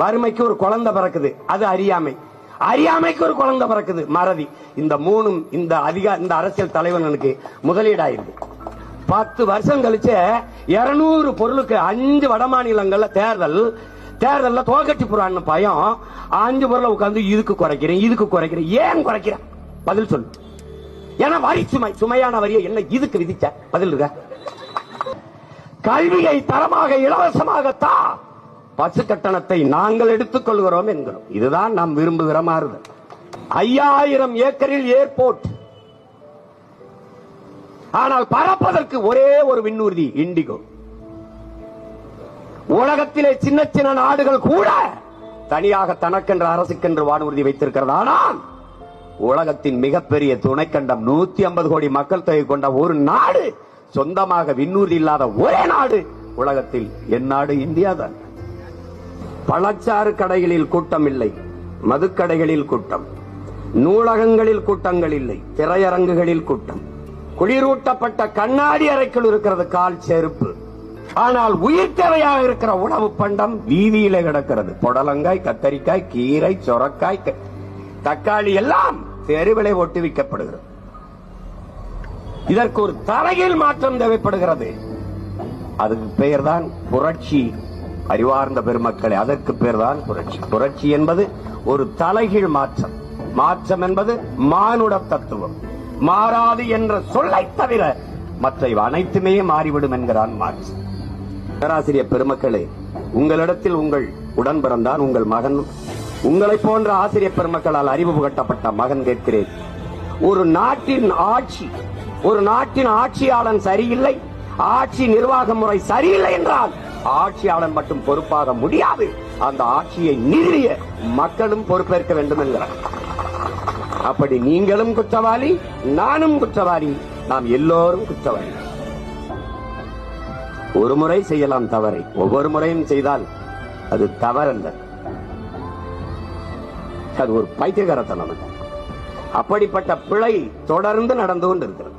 வறுமைக்கு ஒரு குழந்தை பிறக்குது, அது அறியாமை. அறியாமைக்கு ஒரு குழந்தை பிறக்குது, மறதி. இந்த மூணும் இந்த அரசியல் தலைவர்களுக்கு முதலீடாயிருக்கு. 10 வருஷம் கழிச்சு 200 பொருளுக்கு 5 வட மாநிலங்கள்ல தேர்தல்ல தோக்கட்டி புறான்னு பயம். 5 பொருளை உட்கார்ந்து இதுக்கு குறைக்கிறேன். ஏன் குறைக்கிறேன்? பதில் சொல்லு. ஏன்னா வரி சுமையான வரியை என்ன இதுக்கு விதிச்ச? பதில் இருக்க. கல்வியை தரமாக இலவசமாக தா, பசு கட்டணத்தை நாங்கள் எடுத்துக் கொள்கிறோம் என்கிறோம். இதுதான் நாம் விரும்புகிற மாறுதல். 5000 ஏக்கரில் ஏர்போர்ட், ஆனால் பறப்பதற்கு ஒரே ஒரு விண்ணூர்தி இண்டிகோ. உலகத்திலே சின்ன சின்ன நாடுகள் கூட தனியாக தனக்கென்று அரசுக்கென்று வானூர்தி வைத்திருக்கிறது. ஆனால் உலகத்தின் மிகப்பெரிய துணைக்கண்டம் 150 கோடி மக்கள் தொகை கொண்ட ஒரு நாடு சொந்தமாக விண்ணூர்தி இல்லாத ஒரே நாடு உலகத்தில் என் நாடு இந்தியா தான். பழச்சாறு கடைகளில் கூட்டம் இல்லை, மதுக்கடைகளில் கூட்டம், நூலகங்களில் கூட்டங்கள் இல்லை, திரையரங்குகளில் கூட்டம், குளிரூட்டப்பட்ட கண்ணாடி அறைக்குள் இருக்கிறது கால் செருப்பு. ஆனால் உயிர் தேவையாக இருக்கிற உணவு பண்டம் வீதியில கிடக்கிறது. புடலங்காய், கத்தரிக்காய், கீரை, சொரக்காய், தக்காளி எல்லாம் தெருவிலை ஒட்டுவிக்கப்படுகிறது. இதற்கு ஒரு தலைகீழ் மாற்றம் தேவைப்படுகிறது. அதுக்கு பெயர் தான் புரட்சி. அறிவார்ந்த பெருமக்களே, அதற்கு பேர் தான் புரட்சி. புரட்சி என்பது ஒரு தலைகீழ் மாற்றம். மாற்றம் என்பது மானுட தத்துவம். மாறாது என்ற சொல்லை தவிர மற்ற அனைத்துமே மாறிவிடும் என்கிறான் மார்க்ஸ். பேராசிரியர் பெருமக்களே, உங்களிடத்தில் உங்கள் உடன் பிறந்தான் உங்கள் மகன், உங்களை போன்ற ஆசிரியர் பெருமக்களால் அறிவு புகட்டப்பட்ட மகன் கேட்கிறேன். ஒரு நாட்டின் ஆட்சியாளன் சரியில்லை, ஆட்சி நிர்வாக முறை சரியில்லை என்றால் ஆட்சியாளன் மட்டும் பொறுப்பாக முடியாது. அந்த ஆட்சியை நிறுவிய மக்களும் பொறுப்பேற்க வேண்டும் என்கிறார். அப்படி நீங்களும் குற்றவாளி, நானும் குற்றவாளி, நாம் எல்லோரும் குற்றவாளி. ஒரு முறை செய்யலாம் தவறை, ஒவ்வொரு முறையும் செய்தால் அது தவறல்ல, அது ஒரு பைத்தியகாரத்தனம். அப்படிப்பட்ட பிழை தொடர்ந்து நடந்து கொண்டிருக்கிறது.